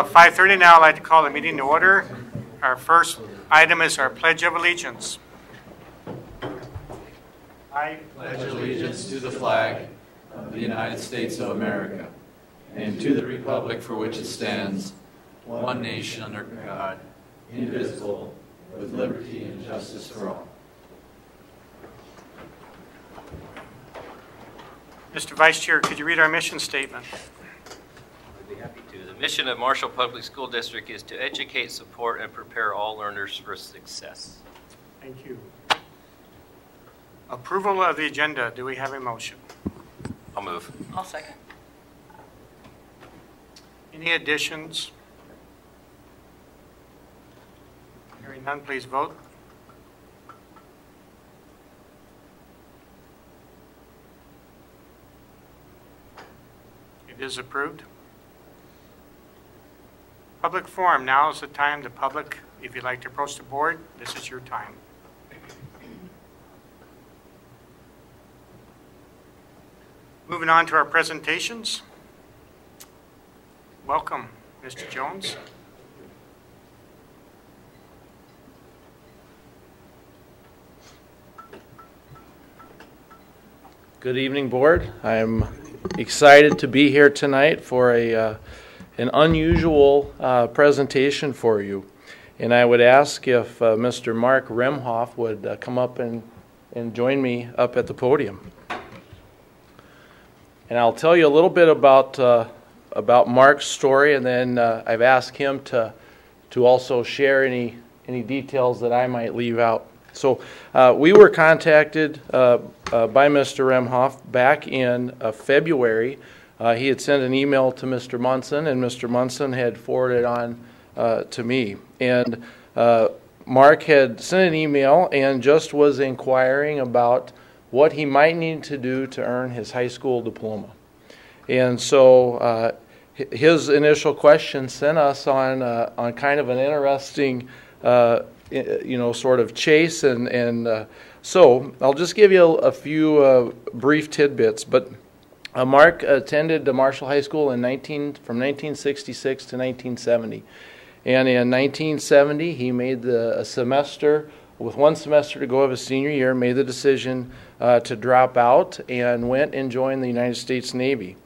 5:30 now. I'd like to call the meeting to order. Our first item is our Pledge of Allegiance. I pledge allegiance to the flag of the United States of America and to the republic for which it stands, one nation under God, indivisible, with liberty and justice for all. Mr. Vice Chair, could you read our mission statement? I'd be happy to. The mission of Marshall Public School District is to educate, support, and prepare all learners for success. Thank you. Approval of the agenda. Do we have a motion? I'll move. I'll second. Any additions? Hearing none, please vote. It is approved. Public forum. Now is the time. The public, if you'd like to approach the board, this is your time. Moving on to our presentations. Welcome, Mr. Jones. Good evening, board. I'm excited to be here tonight for an unusual presentation for you. And I would ask if Mr. Mark Remhoff would come up and join me up at the podium. And I'll tell you a little bit about Mark's story, and then I've asked him to also share any details that I might leave out. So we were contacted by Mr. Remhoff back in February. He had sent an email to Mr. Munson, and Mr. Munson had forwarded on to me. And Mark had sent an email and just was inquiring about what he might need to do to earn his high school diploma. And so his initial question sent us on kind of an interesting sort of chase, and so I'll just give you a few brief tidbits. But Mark attended Marshall High School from 1966 to 1970, and in 1970 he made a semester, with one semester to go of his senior year, made the decision to drop out and went and joined the United States Navy.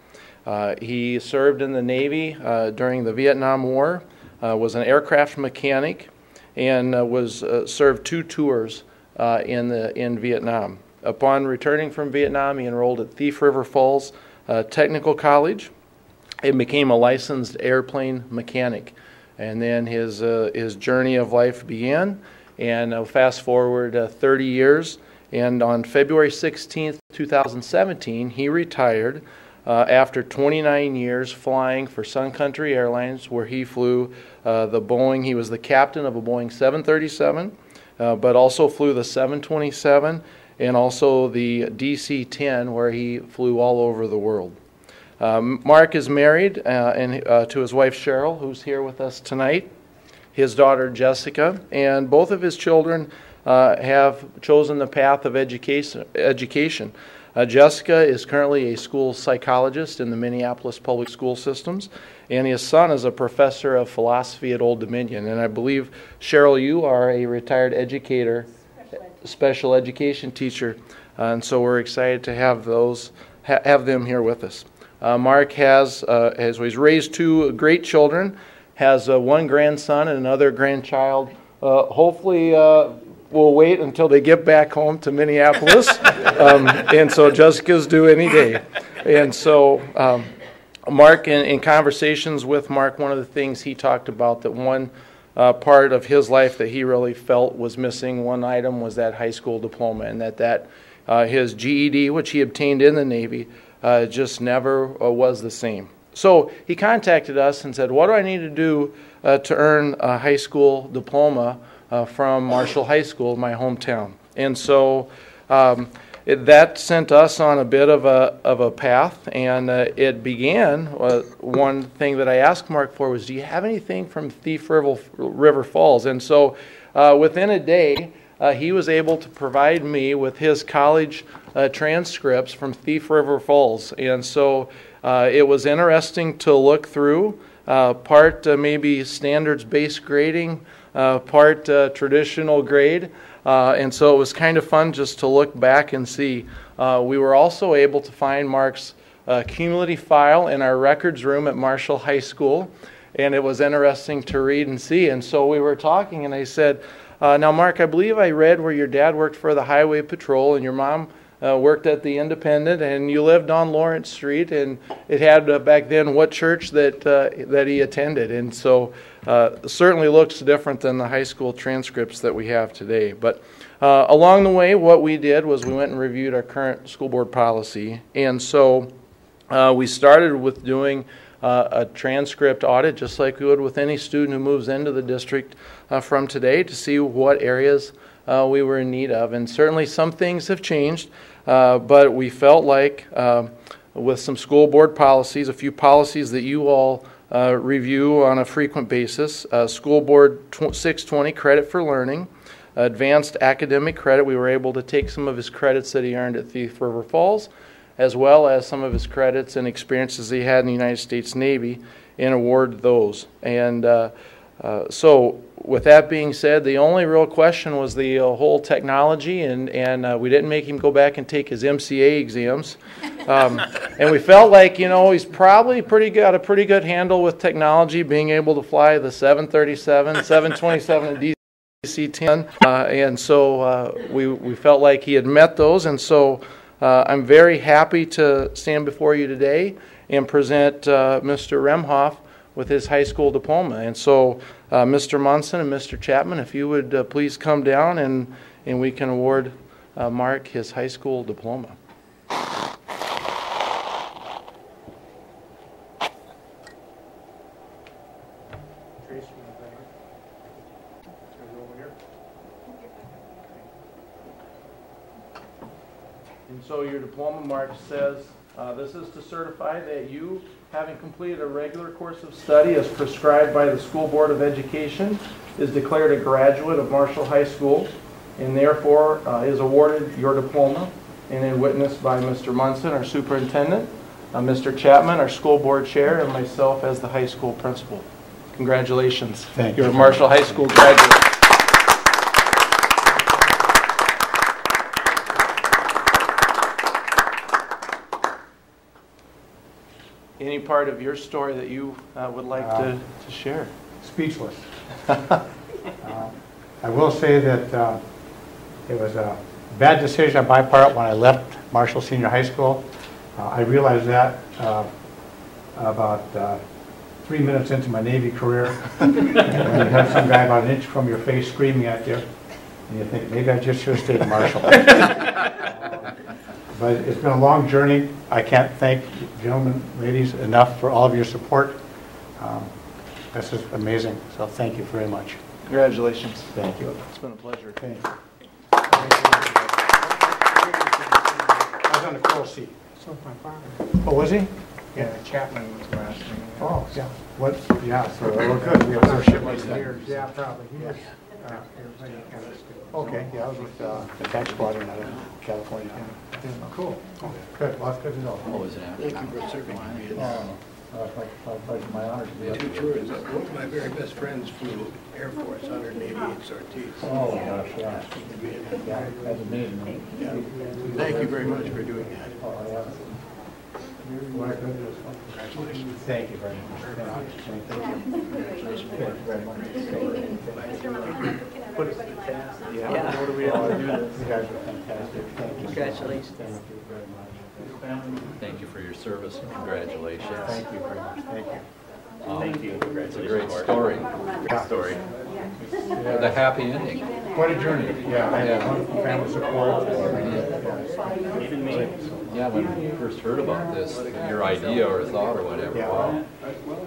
He served in the Navy during the Vietnam War, was an aircraft mechanic, and served 2 tours in Vietnam. Upon returning from Vietnam, he enrolled at Thief River Falls Technical College and became a licensed airplane mechanic. And then his journey of life began, and fast forward 30 years, and on February 16th, 2017, he retired after 29 years flying for Sun Country Airlines, where he flew the Boeing. He was the captain of a Boeing 737, but also flew the 727 and also the DC-10, where he flew all over the world. Mark is married to his wife Cheryl, who's here with us tonight, his daughter Jessica, and both of his children have chosen the path of education. Jessica is currently a school psychologist in the Minneapolis Public School Systems, and his son is a professor of philosophy at Old Dominion. And I believe, Cheryl, you are a retired educator, special education teacher, and so we're excited to have them here with us. Mark he's raised 2 great children, has one grandson and another grandchild. Hopefully, we'll wait until they get back home to Minneapolis, and so Jessica's due any day. And so Mark, in conversations with Mark, one of the things he talked about, that one part of his life that he really felt was missing, one item was that high school diploma, and that his GED, which he obtained in the Navy, just never was the same. So he contacted us and said, what do I need to do to earn a high school diploma from Marshall High School, my hometown? And so that sent us on a bit of a path, and it began, one thing that I asked Mark for was, do you have anything from Thief River Falls? And so within a day, he was able to provide me with his college transcripts from Thief River Falls. And so it was interesting to look through part maybe standards-based grading, part traditional grade. And so it was kind of fun just to look back and see. We were also able to find Mark's cumulative file in our records room at Marshall High School, and it was interesting to read and see. And so we were talking, and I said, now Mark, I believe I read where your dad worked for the Highway Patrol and your mom worked at the Independent, and you lived on Lawrence Street, and it had back then what church that he attended. And so certainly looks different than the high school transcripts that we have today. But along the way, what we did was we went and reviewed our current school board policy. And so we started with doing a transcript audit, just like we would with any student who moves into the district from today, to see what areas we were in need of. And certainly some things have changed, but we felt like with some school board policies, a few policies that you all review on a frequent basis, School Board 620, credit for learning, advanced academic credit. We were able to take some of his credits that he earned at Thief River Falls, as well as some of his credits and experiences he had in the United States Navy, and award those. And so with that being said, the only real question was the whole technology, and we didn't make him go back and take his MCA exams. And we felt like, he's probably got a pretty good handle with technology, being able to fly the 737, 727, and DC-10. And so we felt like he had met those, and so I'm very happy to stand before you today and present Mr. Remhoff with his high school diploma. And so Mr. Munson and Mr. Chapman, if you would please come down and we can award Mark his high school diploma. And so your diploma, Mark, says, this is to certify that you, having completed a regular course of study as prescribed by the School Board of Education, is declared a graduate of Marshall High School, and therefore is awarded your diploma, and then witnessed by Mr. Munson, our superintendent, Mr. Chapman, our school board chair, and myself as the high school principal. Congratulations. Thank you. You're a Marshall High School graduate. Any part of your story that you would like to share? Speechless. I will say that it was a bad decision on my part when I left Marshall Senior High School. I realized that about 3 minutes into my Navy career, when you have some guy about an inch from your face screaming at you, and you think, maybe I just should have stayed in Marshall. But it's been a long journey. I can't thank you, gentlemen, ladies, enough for all of your support. This is amazing, so thank you very much. Congratulations. Thank you. It's been a pleasure. Thank you. I was on the Coral Sea. So my father, Oh, was he? yeah, Chapman was last name. Oh, yeah. What? Yeah, so we're good. We have our ship like that. Yeah, probably. He was, everybody kind of stood. Okay, yeah, I was with the tax squadron out of California. Cool. Good. Well, that's good to know. What was that? Thank you for serving me. It's my honor to be up Two here. tours. One of my very best friends flew Air Force 188 sorties. Oh, gosh, yeah. Yeah, that's amazing. Yeah. Thank you very much for doing that. Oh, yeah. Congratulations. Thank you very much. Thank you. Congratulations. Thank you very much. Yeah. What do we have to do this? You guys are fantastic. Thank you. Congratulations. Thank you very much. Thank you for your service and congratulations. Thank you very much. Thank you. Thank you. It's a great story. Yeah. Story. The happy ending. Quite a journey. Yeah, I had wonderful family support. Yeah, when we first heard about this, your idea or thought or whatever, Yeah. wow,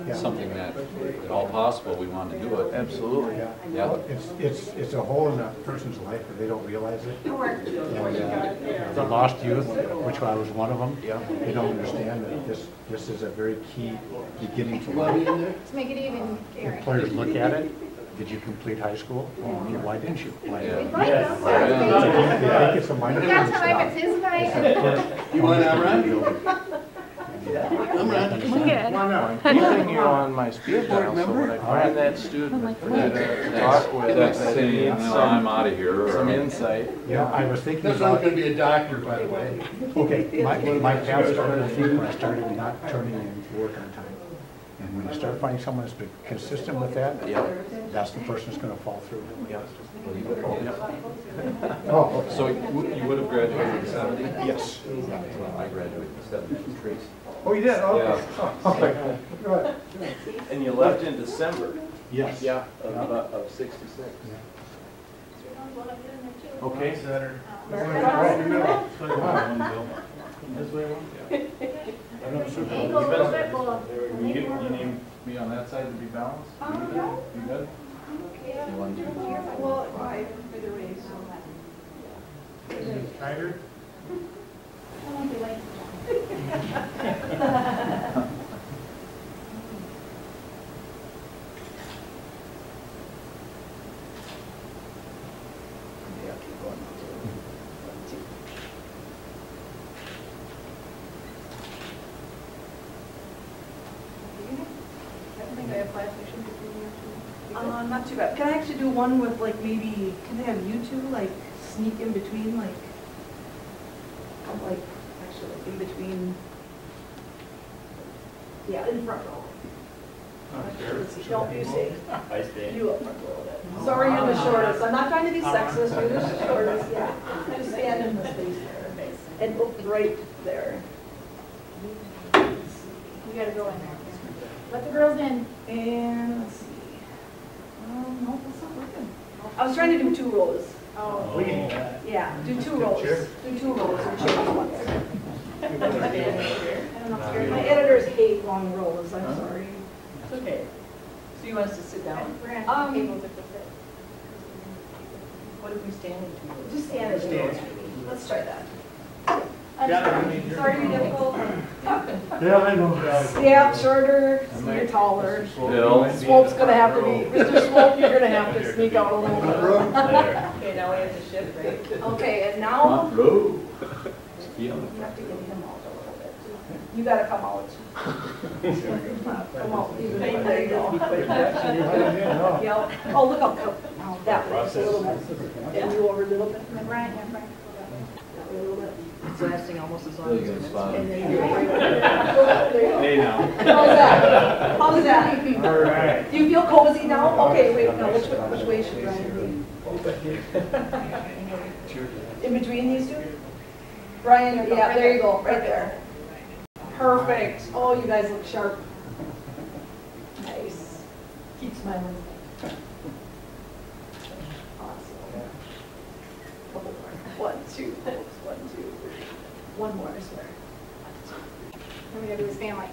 Yeah. something that, at all possible, we want to do it. Absolutely. Yeah. It's a hole in a person's life that they don't realize it. And the lost youth, which I was one of them, they don't understand that this is a very key beginning to life. Let's make it even, Gary. Employers look at it. Did you complete high school? Okay, why didn't you? Why Yeah. didn't you? Like us. I think it's a minor That's thing. time, it's his night. You want to run? I'm Ron. Come on out. Keeping you on my speed dial, so when I find that student to talk with, That's that saying, needs I'm out of here. some insight. Yeah, I was thinking This one's about, gonna be a doctor, by the way. okay, my past started to think when I started not turning in work on time. And when you start finding someone that's been consistent with that, that's the person that's gonna fall through. Oh, okay. So you would have graduated in 70? Yes. I graduated in 73. Oh, you did? Okay. Yeah. Okay. Good. And you left in December Yes. of 66. Okay. You need me on that side to be balanced? You good? Ryder? Not too bad. Can I actually do one with like maybe, can they have you two like sneak in between like, actually like in between, yeah, in front row. Don't you see? I stay. You up front row then. Sorry you're the shortest. I'm not trying to be sexist, you're the shortest, yeah. Just stand in the space there. And look right there. We gotta go in there. Let the girls in. And let's see. No, that's not working. I was trying to do 2 rows. Oh. Yeah, do 2 rows. Do 2 rows and change ones. I don't know. My editors hate long rows, I'm sorry. It's okay. So you want us to sit down? We're gonna have tables if it's it. What if we stand in 2 rows? Just stand as you rows. Let's try that. Sorry to be difficult. Yeah, I know. Yeah, shorter, you're taller. Bill. Swope's gonna have to be, Mr. Swope, you're gonna have to sneak out a little bit. Okay, now we have to shift, right? Okay, and now Bro. you have to get him out a little bit. You gotta come out. Come out. There you go. Yep. Oh, look up. Oh, that way, just a little bit. And you over a little bit. And Brian, Brian. A little bit. It's lasting almost as long as And it's then you're right there. Hey now. How's that? How's that? All right. Do you feel cozy now? Okay, wait, now which way should Brian be? In between these two? Brian, yeah, there you go, right there. Perfect. Oh, you guys look sharp. Nice. Keep smiling. Awesome. Couple more. 1, 2, folks. 1, 2, 3. One more, I swear. What we gotta do is family.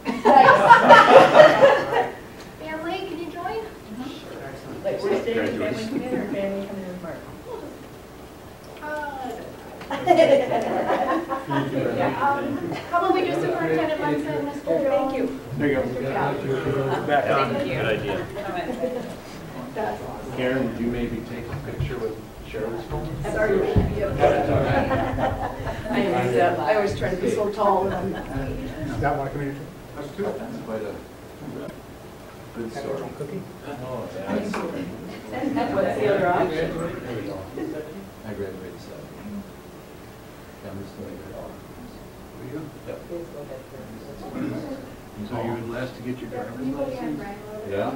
Family, can you join? like we're staying in family together or family coming with Mark? How about we do Superintendent Munson, Mr. Jones? Thank you. There you go. Back on. Thank you. Good idea. That's awesome. Karen, would you maybe take a picture with Cheryl's phone? Sorry, I always try to be so tall and I'm not. That one coming in? That's quite a good story. Cookie? Oh, yeah. What's the other option? I graduated 70. I'm just going to go. So you would last to get your driver's license? Yeah.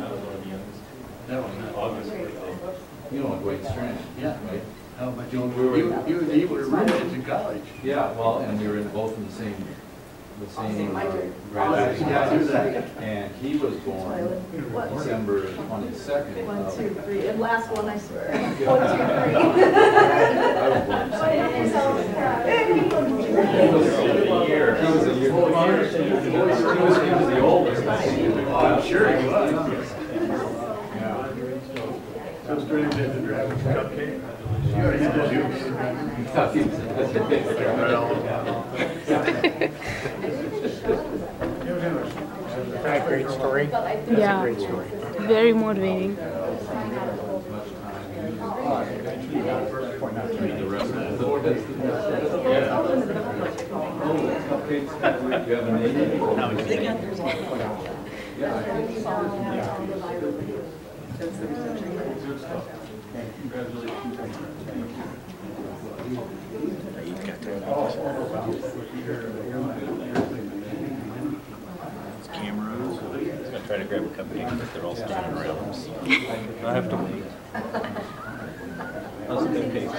That was August. You know Wade Strand? Yeah. Right? How about you and he were roommates in college? Yeah, well, and we were both in the same graduation Yeah, I knew class. that. And he was born December 22nd. 1, 2, 3. And last one, I swear. 1, 2, 3. I was born He was a year. He was the oldest. I'm sure he was. Yeah. So it's pretty good to drive a cupcake. You already had to do Is that a great story? Yeah, Great story. very motivating. Cameras. I'm gonna try to grab a cupcake, but they're all standing around. So I have to wait. How's the cupcake?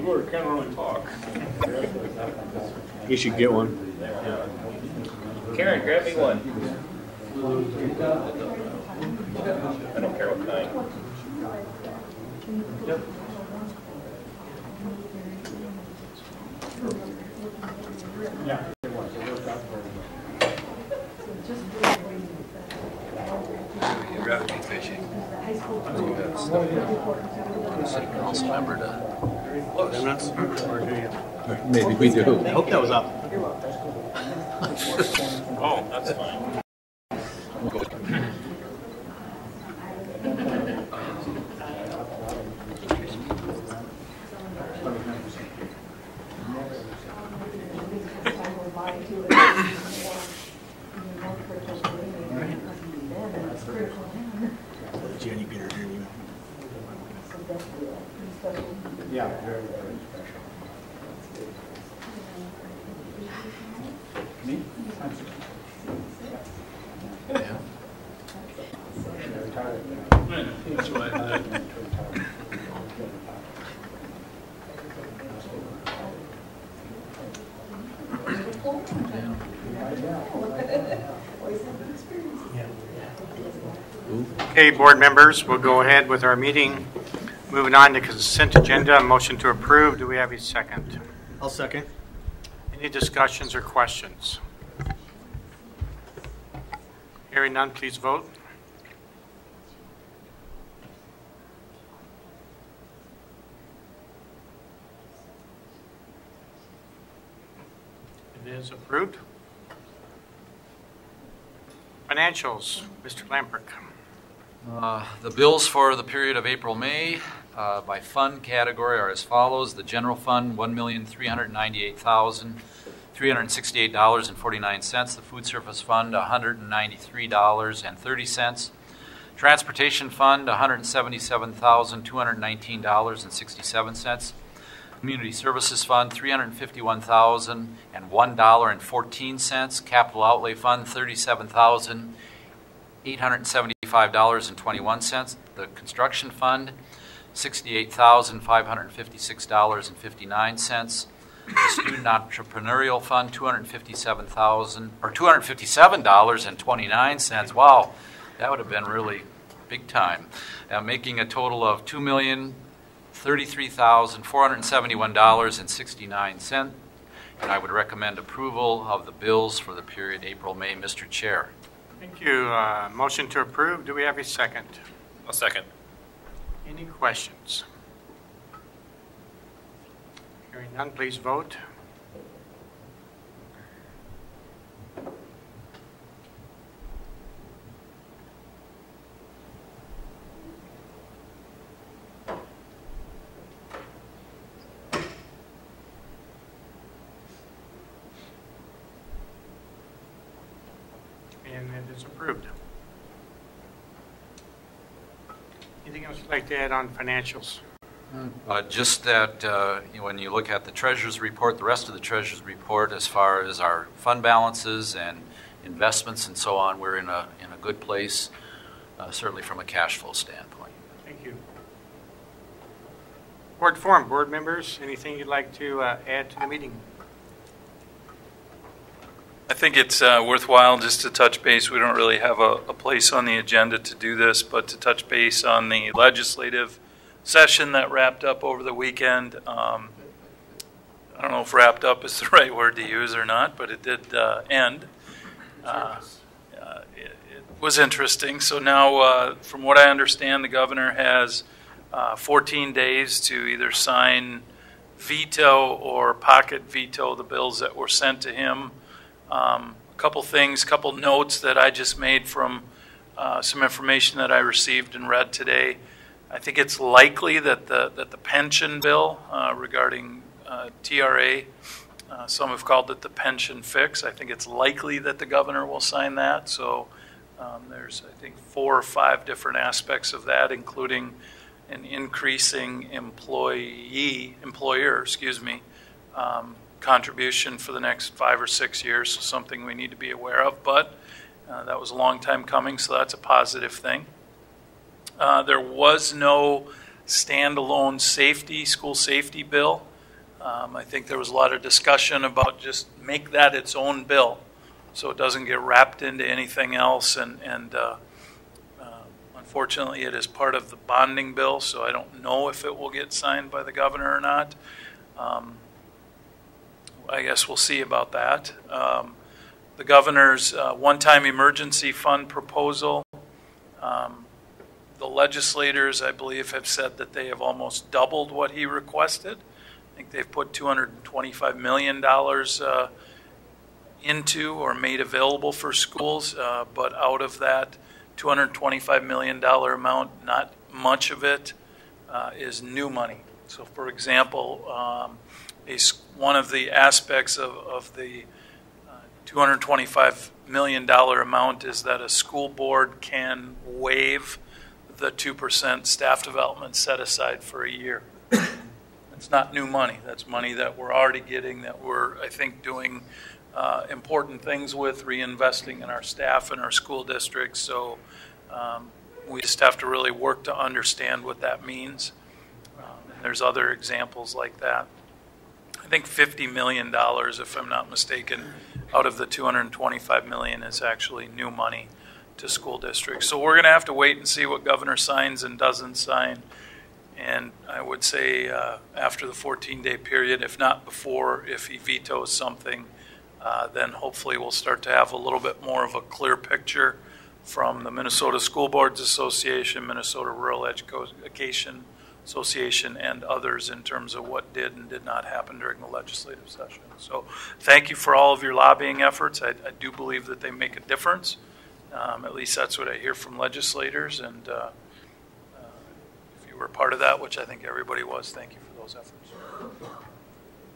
Lord, can't really talk. You should get one. Karen, grab me one. I don't care what kind. Yeah. City council member to. Maybe we do. I hope that was up. Oh, that's fine. Jenny Peter, you. Yeah, very, very special. Me? Yeah. That's what I did. Okay, board members, we'll go ahead with our meeting. Moving on to consent agenda, motion to approve. Do we have a second? I'll second. Any discussions or questions? Hearing none, please vote. It is approved. Financials, Mr. Lamprecht. The bills for the period of April-May by fund category are as follows. The general fund, $1,398,368.49. The food service fund, $193.30. Transportation fund, $177,219.67. Community Services Fund, $351,001.14. Capital Outlay Fund, $37,875.21. The Construction Fund, $68,556.59. The Student Entrepreneurial Fund, $257.29. Wow, that would have been really big time. Making a total of $2,033,471.69. And I would recommend approval of the bills for the period April-May, Mr. Chair. Thank you. Motion to approve. Do we have a second? A second. Any questions? Hearing none, please vote. And it is approved. Anything else you'd like to add on financials? Just that when you look at the Treasurer's report, the rest of the Treasurer's report, as far as our fund balances and investments and so on, we're in a good place, certainly from a cash flow standpoint. Thank you. Board forum, board members, anything you'd like to add to the meeting? I think it's worthwhile just to touch base. We don't really have a place on the agenda to do this, but to touch base on the legislative session that wrapped up over the weekend. I don't know if wrapped up is the right word to use or not, but it did end. It was interesting. So now, from what I understand, the governor has 14 days to either sign, veto, or pocket veto the bills that were sent to him. A couple things, couple notes that I just made from some information that I received and read today. I think it's likely that the pension bill regarding TRA Some have called it the pension fix. I think it's likely that the governor will sign that. So there's, I think, 4 or 5 different aspects of that, including an increasing employer contribution for the next 5 or 6 years. So something we need to be aware of. But that was a long time coming, so that's a positive thing. There was no standalone school safety bill. I think there was a lot of discussion about just make that its own bill so it doesn't get wrapped into anything else. And unfortunately, it is part of the bonding bill, so I don't know if it will get signed by the governor or not. I guess we'll see about that. The governor's one-time emergency fund proposal, the legislators, I believe, have said that they have almost doubled what he requested. I think they've put $225 million into or made available for schools, but out of that $225 million amount, not much of it is new money. So, for example, one of the aspects of the $225 million amount is that a school board can waive the 2% staff development set aside for a year. It's not new money. That's money that we're already getting, that we're, I think, doing important things with, reinvesting in our staff and our school districts. So we just have to really work to understand what that means. And there's other examples like that. I think $50 million, if I'm not mistaken, out of the $225 million is actually new money to school districts. So we're going to have to wait and see what governor signs and doesn't sign. And I would say after the 14-day period, if not before, if he vetoes something, then hopefully we'll start to have a little bit more of a clear picture from the Minnesota School Boards Association, Minnesota Rural Education Association, and others in terms of what did and did not happen during the legislative session. So thank you for all of your lobbying efforts. I do believe that they make a difference. At least that's what I hear from legislators. And if you were part of that, which I think everybody was, thank you for those efforts.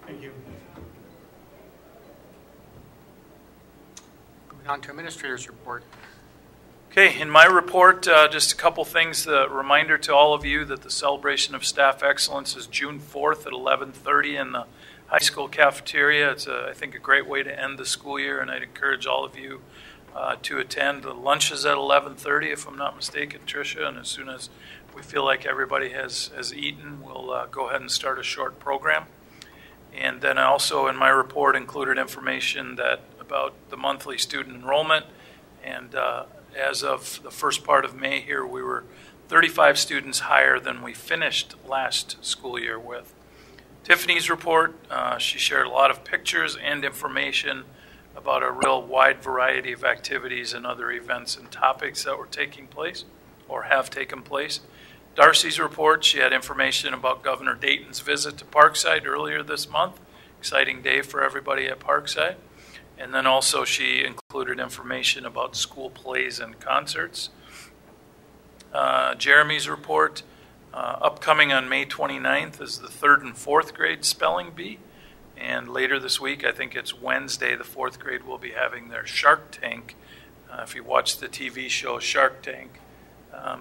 Thank you. Moving on to Administrator's report. Okay, in my report, just a couple things. A reminder to all of you that the Celebration of Staff Excellence is June 4th at 11:30 in the high school cafeteria. It's, I think, a great way to end the school year, and I'd encourage all of you to attend. The lunch is at 11:30, if I'm not mistaken, Tricia, and as soon as we feel like everybody has eaten, we'll go ahead and start a short program. And then I also, in my report, included information about the monthly student enrollment, and as of the first part of May here, we were 35 students higher than we finished last school year with. Tiffany's report, she shared a lot of pictures and information about a real wide variety of activities and other events and topics that were taking place or have taken place. Darcy's report, she had information about Governor Dayton's visit to Parkside earlier this month. Exciting day for everybody at Parkside. And then also she included information about school plays and concerts. Jeremy's report, upcoming on May 29th is the 3rd and 4th grade spelling bee. And later this week, I think it's Wednesday, the 4th grade will be having their Shark Tank. If you watch the TV show Shark Tank,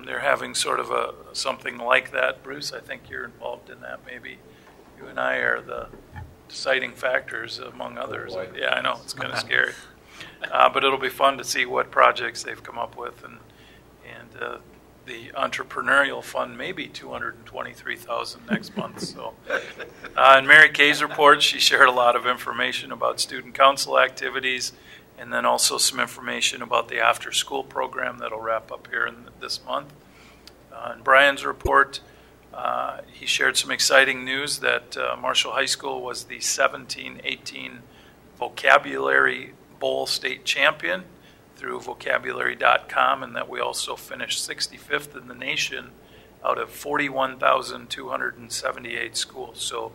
they're having sort of something like that. Bruce, I think you're involved in that. Maybe you and I are the deciding factors among others. Yeah, I know, it's kind of scary. But it'll be fun to see what projects they've come up with. And the entrepreneurial fund may be $223,000 next month. So, in Mary Kay's report, she shared a lot of information about student council activities, and then also some information about the after-school program that'll wrap up here this month. In Brian's report, he shared some exciting news that Marshall High School was the 17-18 Vocabulary Bowl state champion through vocabulary.com, and that we also finished 65th in the nation out of 41,278 schools. So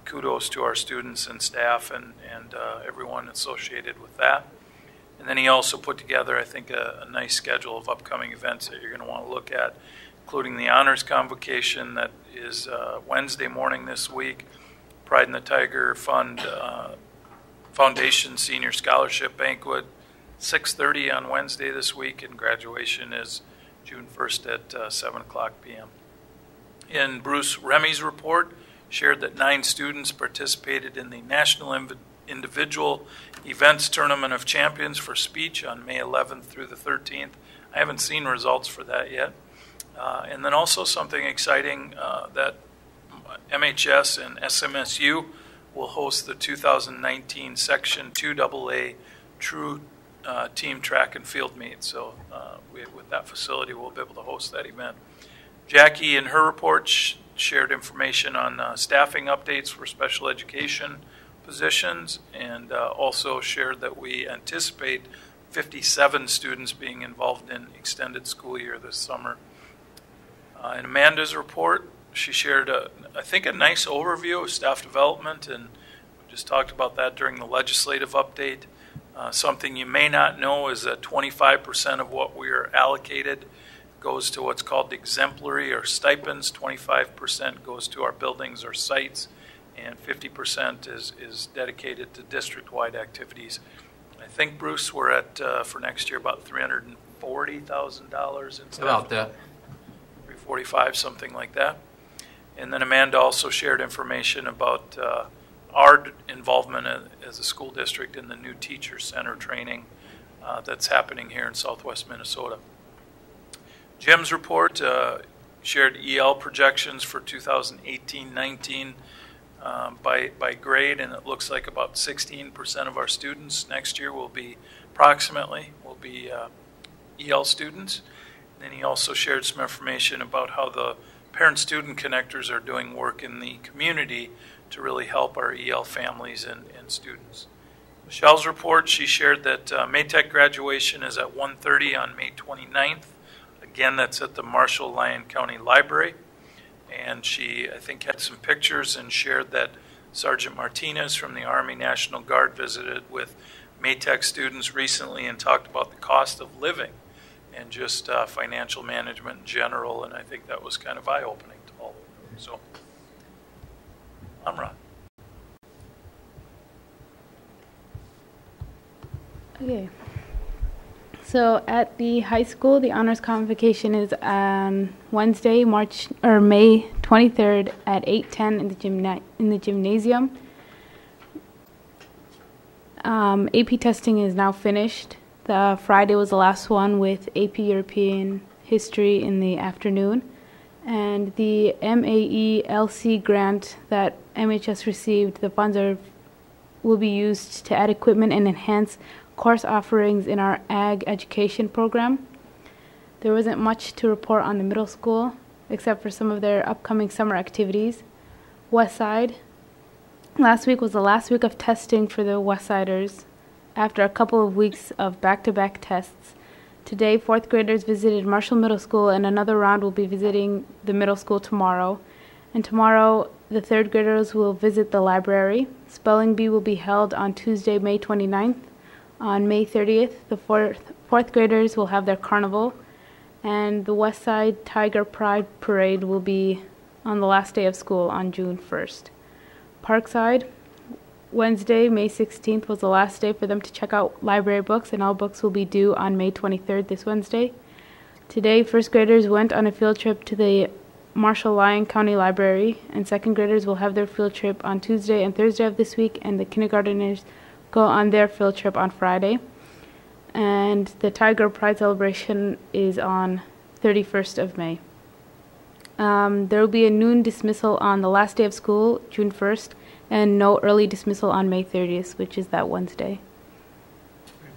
kudos to our students and staff and everyone associated with that. And then he also put together, I think, a nice schedule of upcoming events that you're going to want to look at, including the Honors Convocation that is Wednesday morning this week, Pride in the Tiger Fund Foundation Senior Scholarship Banquet, 6:30 on Wednesday this week, and graduation is June 1st at 7 o'clock p.m. In Bruce Remy's report, shared that 9 students participated in the National Individual Events Tournament of Champions for speech on May 11th through the 13th. I haven't seen results for that yet. And then also something exciting that MHS and SMSU will host the 2019 Section 2AA True Team Track and Field Meet. So with that facility, we'll be able to host that event. Jackie, in her report, shared information on staffing updates for special education positions, and also shared that we anticipate 57 students being involved in extended school year this summer. In Amanda's report, she shared, I think, a nice overview of staff development, and we just talked about that during the legislative update. Something you may not know is that 25% of what we are allocated goes to what's called exemplary or stipends, 25% goes to our buildings or sites, and 50% is dedicated to district-wide activities. I think, Bruce, we're at, for next year, about $340,000 in stuff. About that. 345, something like that. And then Amanda also shared information about our involvement as a school district in the new teacher center training that's happening here in southwest Minnesota. Jim's report shared EL projections for 2018-19 by grade, and it looks like about 16% of our students next year will be EL students. And then he also shared some information about how the parent-student connectors are doing work in the community to really help our EL families and students. Michelle's report, she shared that Maytech graduation is at 1:30 on May 29th. Again, that's at the Marshall-Lyon County Library. And she, I think, had some pictures and shared that Sergeant Martinez from the Army National Guard visited with Maytech students recently and talked about the cost of living and just financial management in general. And I think that was kind of eye-opening to all of them. So, Amra. Okay. So at the high school, the honors convocation is on Wednesday, May 23rd at 8:10 in the gymnasium. AP testing is now finished. The Friday was the last one with AP European History in the afternoon, and the MAE-LC grant that MHS received, the funds will be used to add equipment and enhance course offerings in our ag education program. There wasn't much to report on the middle school except for some of their upcoming summer activities. West Side, last week was the last week of testing for the West Siders after a couple of weeks of back-to-back tests. Today, 4th graders visited Marshall Middle School, and another round will be visiting the middle school tomorrow. And tomorrow, the 3rd graders will visit the library. Spelling Bee will be held on Tuesday, May 29th. On May 30th, the 4th graders will have their carnival, and the West Side Tiger Pride Parade will be on the last day of school on June 1st. Parkside, Wednesday, May 16th was the last day for them to check out library books, and all books will be due on May 23rd, this Wednesday. Today, 1st graders went on a field trip to the Marshall-Lyon County Library, and 2nd graders will have their field trip on Tuesday and Thursday of this week, and the kindergarteners go on their field trip on Friday. And the Tiger Pride celebration is on 31st of May. There will be a noon dismissal on the last day of school, June 1st, and no early dismissal on May 30th, which is that Wednesday.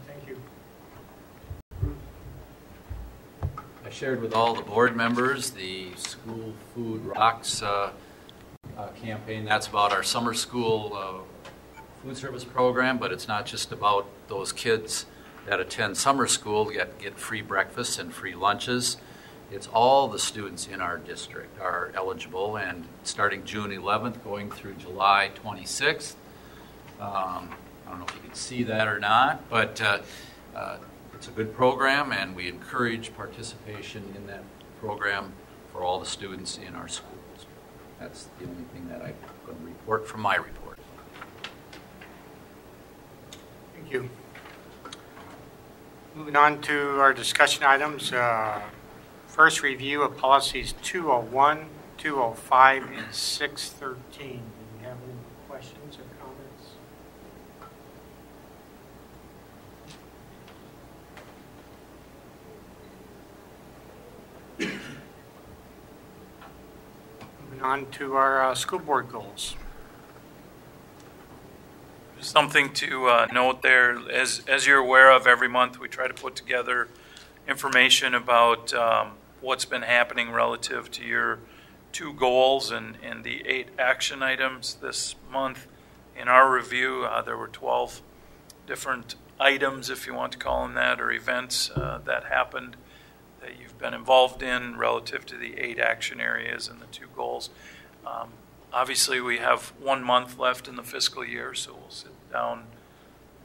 Thank you. I shared with all the board members the School Food Rocks campaign. That's about our summer school food service program, but it's not just about those kids that attend summer school get free breakfasts and free lunches. It's all the students in our district are eligible, and starting June 11th going through July 26th. I don't know if you can see that or not, but it's a good program, and we encourage participation in that program for all the students in our schools. That's the only thing that I can report from my report. Thank you. Moving on to our discussion items. First, review of policies 201, 205, and 613. Do you have any questions or comments? Moving on to our school board goals. Something to note there, as you're aware of, every month we try to put together information about what's been happening relative to your 2 goals and the 8 action items this month. In our review, there were 12 different items, if you want to call them that, or events that happened that you've been involved in relative to the 8 action areas and the 2 goals. Obviously, we have 1 month left in the fiscal year, so we'll sit down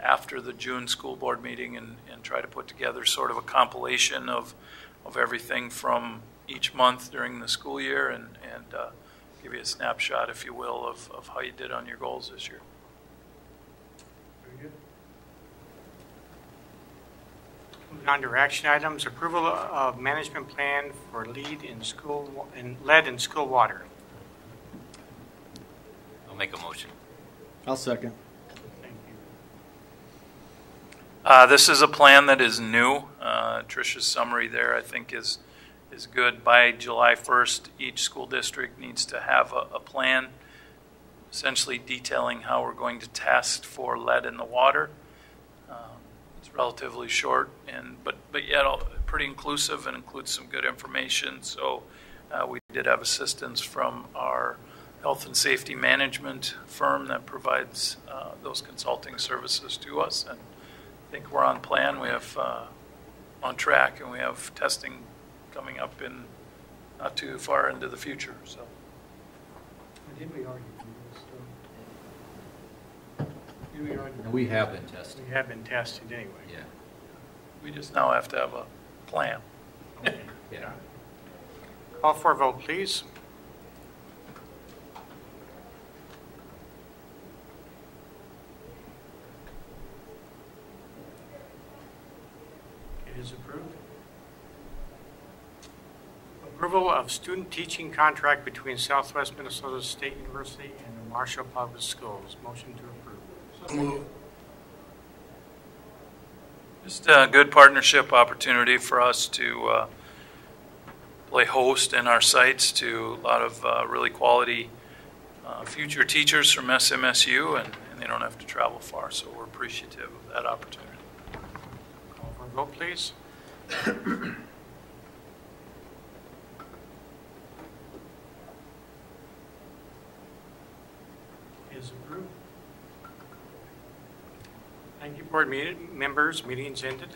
after the June school board meeting and try to put together sort of a compilation of everything from each month during the school year and give you a snapshot, if you will, of how you did on your goals this year. Very good. Moving on to our action items, approval of management plan for lead in school and lead in school water. I'll make a motion. I'll second. Thank you. This is a plan that is new. Tricia's summary there, I think, is good. By July 1st, each school district needs to have a plan essentially detailing how we're going to test for lead in the water. It's relatively short, but yet pretty inclusive and includes some good information. So we did have assistance from our health and safety management firm that provides those consulting services to us, and I think we're on plan. We have on track, and we have testing coming up in not too far into the future. So, Did we already do this? Did we already? We have been testing. We have been tested anyway. Yeah. we just now have to have a plan. Okay. Yeah. Call for a vote, please. It is approved. Approval of student teaching contract between Southwest Minnesota State University and the Marshall Public Schools. Motion to approve. So move. Just a good partnership opportunity for us to play host in our sites to a lot of really quality future teachers from SMSU, and they don't have to travel far, so we're appreciative of that opportunity. Call for a vote, please. Is approved. Thank you, board members. Meeting's ended.